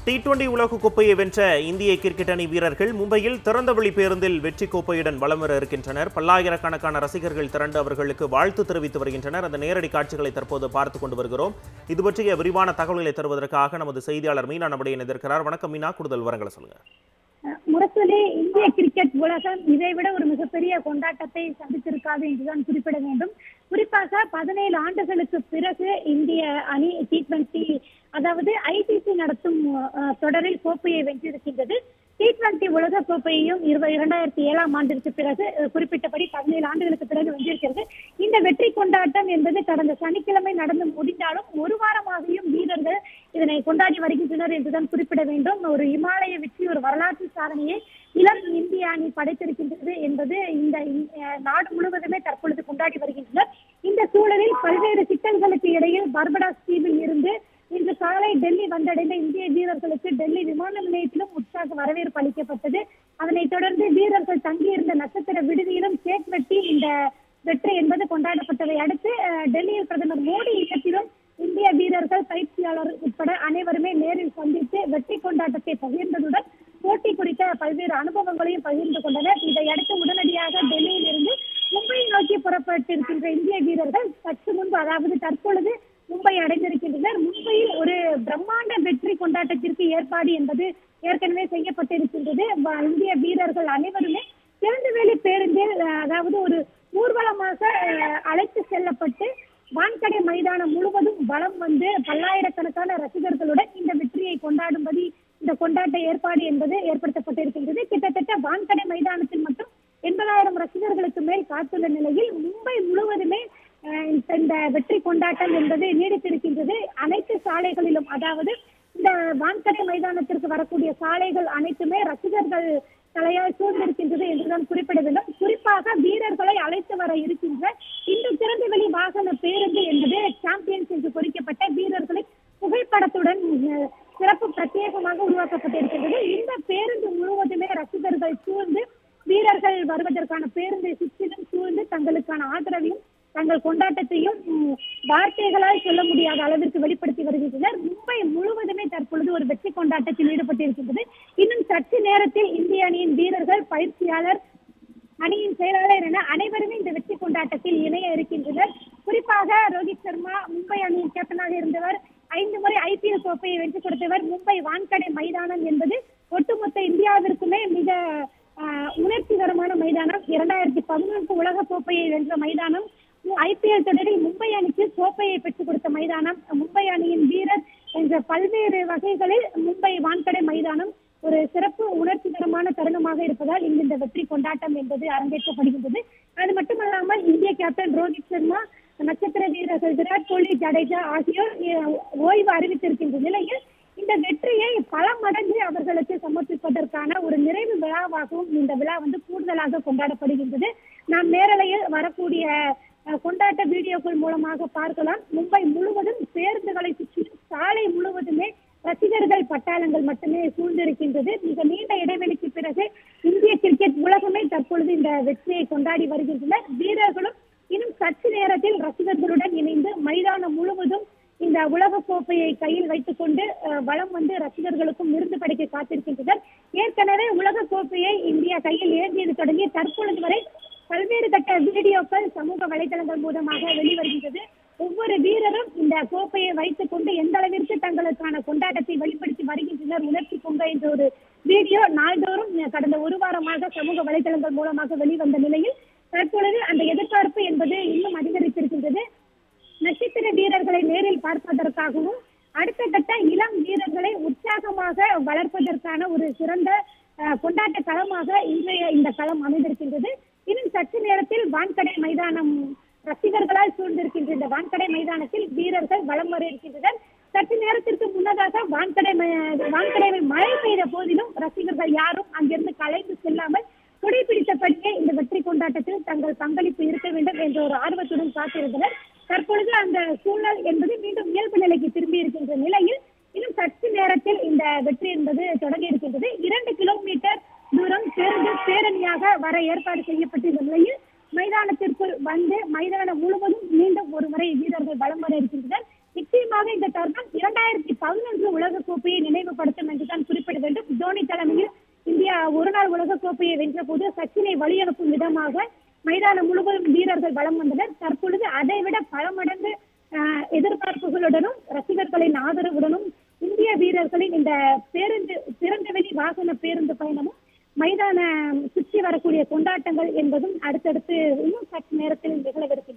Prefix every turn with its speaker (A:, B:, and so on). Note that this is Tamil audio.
A: T20 உலக கோப்பையை வென்ற இந்திய கிரிக்கெட் அணி வீரர்கள் மும்பையில் திறந்தவெளி பேருந்தில் வெற்றி கோப்பையுடன் வலம் வர இருக்கின்றனர். பல்லாயிரக்கணக்கான ரசிகர்கள் திரண்டு அவர்களுக்கு வாழ்த்து தெரிவித்து வருகின்றனர். அந்த நேரடி காட்சிகளை தற்போது பார்த்துக் கொண்டு வருகிறோம். இது பற்றிய விரிவான தகவல்களை தருவதற்காக நமது செய்தியாளர் மீனா நம்முடைய இணைந்திருக்கிறார். வணக்கம் மீனா, கூடுதல் விவரங்களை சொல்லுங்க.
B: முரசொலி இந்திய கிரிக்கெட் உலகம் இதைவிட ஒரு மிகப்பெரிய கொண்டாட்டத்தை சந்தித்திருக்காது என்றுதான் குறிப்பிட வேண்டும். குறிப்பாக 17 ஆண்டுகளுக்கு பிறகு இந்திய அணி T20 அதாவது ICC நடத்தும் தொடரில் கோப்பையை வென்றிருக்கின்றது. T20 உலக கோப்பையையும் 2007ஆம் ஆண்டிற்கு பிறகு குறிப்பிட்டபடி 17 ஆண்டுகளுக்கு பிறகு வென்றிருக்கிறது. இந்த வெற்றி கொண்டாட்டம் என்பது கடந்த சனிக்கிழமை நடந்து முடிந்தாலும் ஒரு வாரமாகியும் வீரர்கள் இதனை கொண்டாடி வருகின்றனர் என்றுதான் குறிப்பிட வேண்டும். ஒரு இமாலய வெற்றி, ஒரு வரலாற்று சாதனையை இளம் இந்திய அணி படைத்திருக்கின்றது என்பது இந்த நாடு முழுவதுமே தற்பொழுது கொண்டாடி வருகின்றனர். இந்த சூழலில் பல்வேறு சிக்கல்களுக்கு இடையில் பர்படாஸ் தீவில் இருந்து இன்று காலை டெல்லி வந்தடைந்த இந்திய வீரர்களுக்கு டெல்லி விமான நிலையத்திலும் உற்சாக வரவேற்பு அளிக்கப்பட்டது. அதனைத் தொடர்ந்து வீரர்கள் தங்கியிருந்த நட்சத்திர விடுதியிலும் கேக் வெட்டி இந்த வெற்றி என்பது கொண்டாடப்பட்டதை அடுத்து டெல்லியில் பிரதமர் மோடி இல்லத்திலும் இந்திய வீரர்கள், பயிற்சியாளர் உட்பட அனைவருமே நேரில் சந்தித்து வெற்றி கொண்டாட்டத்தை பகிர்ந்ததுடன் போட்டி குறித்த பல்வேறு அனுபவங்களையும் பகிர்ந்து கொண்டனர். இதையடுத்து உடனடியாக டெல்லியில் இருந்து மும்பை நோக்கி புறப்பட்டிருக்கின்ற இந்திய வீரர்கள் சற்று முன்பு, அதாவது தற்பொழுது மும்பை அடைந்திருக்கின்றனர். மும்பையில் ஒரு பிரம்மாண்ட வெற்றி கொண்டாட்டத்திற்கு ஏற்பாடு என்பது ஏற்கனவே செய்யப்பட்டிருக்கின்றது. இந்திய வீரர்கள் அனைவருமே திறந்தவெளி பேருந்தில், அதாவது ஒரு ஊர்வலமாக அழைத்து செல்லப்பட்டு வான்கடை மைதானம் முழுவதும் வலம் வந்து பல்லாயிரக்கணக்கான ரசிகர்களுடன் இந்த வெற்றியை கொண்டாடும்படி இந்த கொண்டாட்ட ஏற்பாடு என்பது ஏற்படுத்தப்பட்டிருக்கின்றது. கிட்டத்தட்ட வான்கடை மைதானத்தில் மட்டும் 80,000 ரசிகர்களுக்கு மேல் காத்துள்ள நிலையில் மும்பை முழுவதுமே இந்த வெற்றி கொண்டாட்டம் என்பது நீடித்திருக்கின்றது. அனைத்து சாலைகளிலும், அதாவது இந்த வான்கடை மைதானத்திற்கு வரக்கூடிய சாலைகள் அனைத்துமே ரசிகர்கள் தலையால் சூழ்ந்திருக்கின்றது என்றுதான் குறிப்பிட வேண்டும். குறிப்பாக வீரர்களை அழைத்து வர இருக்கின்ற இந்த திறந்தவெளி வாகன பேருந்து என்பது சாம்பியன்ஸ் என்று குறிக்கப்பட்ட வீரர்களை புகைப்படத்துடன் சிறப்பு பிரத்யேகமாக உருவாக்கப்பட்டிருக்கின்றது. இந்த பேருந்து முழுவதுமே ரசிகர்கள் சூழ்ந்து, வீரர்கள் வருவதற்கான பேருந்தை சுற்றிலும் சூழ்ந்து தங்களுக்கான ஆதரவையும் தங்கள் கொண்டாட்டத்தையும் வார்த்தைகளால் சொல்ல முடியாத அளவிற்கு வெளிப்படுத்தி வருகின்றனர். மும்பை முழுவதுமே தற்பொழுது ஒரு வெற்றி கொண்டாட்டத்தில் ஈடுபட்டிருக்கின்றது. இன்னும் சற்று நேரத்தில் இந்திய அணியின் வீரர்கள், பயிற்சியாளர், அணியின் செயலாளர் என அனைவருமே இந்த வெற்றி கொண்டாட்டத்தில் இணைய இருக்கின்றனர். குறிப்பாக ரோஹித் சர்மா, மும்பை அணியின் கேப்டனாக இருந்தவர், 5 முறை IPL கோப்பையை வென்று கொடுத்தவர். மும்பை வான்கடை மைதானம் என்பது ஒட்டுமொத்த இந்தியாவிற்குமே மிக உணர்ச்சிகரமான மைதானம். 2014 உலக கோப்பையை வென்ற மைதானம், IPL தொடரில் மும்பை அணிக்கு கோப்பையை பெற்றுக் கொடுத்த மைதானம், மும்பை அணியின் வீரர் என்ற பல்வேறு வகைகளில் மும்பை வான்கடை மைதானம் ஒரு சிறப்பு உணர்ச்சிகரமான தருணமாக இருப்பதால் இங்கு இந்த வெற்றி கொண்டாட்டம் என்பது அரங்கேற்றப்படுகின்றது. அது மட்டுமல்லாமல் இந்திய கேப்டன் ரோஹித் சர்மா, நட்சத்திர வீரர்கள் விராட் கோலி, ஜடேஜா ஆகியோர் ஓய்வு அறிவித்திருக்கின்ற நிலையில் இந்த வெற்றியை பல மடங்கு அவர்களுக்கு சமர்ப்பிப்பதற்கான ஒரு நிறைவு விழாவாகவும் இந்த விழா கூடுதலாக கொண்டாடப்படுகின்றது. நாம் நேரலையில் வரக்கூடிய கொண்டாட்ட வீடியோக்கள் மூலமாக பார்க்கலாம். மும்பை முழுவதும் பேருந்துகளை சுற்றி சாலை முழுவதுமே ரசிகர்கள் பட்டாளங்கள் மட்டுமே சூழ்ந்திருக்கின்றது. மிக நீண்ட இடைவெளிக்கு பிறகு இந்திய கிரிக்கெட் உலகமே தற்பொழுது இந்த வெற்றியை கொண்டாடி வருகின்றனர். வீரர்களும் இன்னும் சற்று நேரத்தில் ரசிகர்களுடன் இணைந்து மைதானம் முழுவதும் இந்த உலக கோப்பையை கையில் வைத்துக் கொண்டு வலம் வந்து ரசிகர்களுக்கும் விருந்து படைக்க காத்திருக்கின்றனர். ஏற்கனவே உலக கோப்பையை இந்தியா கையில் ஏந்தியது தொடங்கி தற்பொழுது வரை பல்வேறு கட்ட வீடியோக்கள் சமூக வலைதளங்கள் மூலமாக வெளிவருகின்றது. ஒவ்வொரு வீரரும் இந்த கோப்பையை வைத்துக் கொண்டு எந்த அளவிற்கு தங்களுக்கான கொண்டாட்டத்தை வெளிப்படுத்தி வருகின்றனர், உணர்ச்சி பொங்க என்ற ஒரு வீடியோ நாள்தோறும் கடந்த ஒரு வாரமாக சமூக வலைதளங்கள் மூலமாக வெளிவந்த நிலையில் தற்பொழுது அந்த எதிர்பார்ப்பு என்பது இன்னும் அதிகரித்திருக்கின்றது. நட்சத்திர வீரர்களை நேரில் பார்ப்பதற்காகவும் அடுத்த கட்ட இளம் வீரர்களை உற்சாகமாக வளர்ப்பதற்கான ஒரு சிறந்த கொண்டாட்ட களமாக இன்றைய இந்த களம் அமைந்திருக்கின்றது. இன்னும் சற்று நேரத்தில் வான்கடை மைதானம் ரசிகர்களால் சூழ்ந்திருக்கின்ற இந்த வான்கடை மைதானத்தில் வீரர்கள் வலம் வர இருக்கின்றனர். சற்று நேரத்திற்கு முன்னதாக வான்கடை மழை பெய்த போதிலும் ரசிகர்கள் யாரும் அங்கிருந்து கலைந்து செல்லாமல் குடைபிடித்தபடியே இந்த வெற்றி கொண்டாட்டத்தில் தங்கள் பங்களிப்பு இருக்க வேண்டும் என்ற ஒரு ஆர்வத்துடன் காத்திருந்தனர். தற்பொழுது அந்த சூழல் என்பது மீண்டும் இயல்பு நிலைக்கு திரும்பி இருக்கின்ற நிலையில் இன்னும் சற்று நேரத்தில் இந்த வெற்றி என்பது தொடங்கி இருக்கின்றது. 2 கிலோமீட்டர் தூரம் பேரணியாக வர ஏற்பாடு செய்யப்பட்டிருந்த நிலையில் மைதானத்திற்குள் வந்து மைதானம் முழுவதும் மீண்டும் ஒரு முறை வீரர்கள் வலம் வர இருக்கின்றனர். நிச்சயமாக இந்த தருணம் 2011 உலக கோப்பையை நினைவுபடுத்த உற்சாகப்படுத்தும் என்றுதான் குறிப்பிட வேண்டும். தோனி தலைமையில் இந்தியா ஒருநாள் உலக கோப்பையை வென்ற போது சச்சினை வழி அனுப்பும் விதமாக மைதானம் முழுவதும் வீரர்கள் வலம் வந்தனர். தற்பொழுது அதைவிட பல மடங்கு எதிர்பார்ப்புகளுடனும் ரசிகர்களின் ஆதரவுடனும் இந்திய வீரர்களின் இந்த திறந்தவெளி வாகன பேருந்து பயணமும் மைதான சுற்றி வரக்கூடிய கொண்டாட்டங்கள் என்பதும் அடுத்தடுத்து இன்னும் சற்று நேரத்தில் நிகழவிருக்கிறது.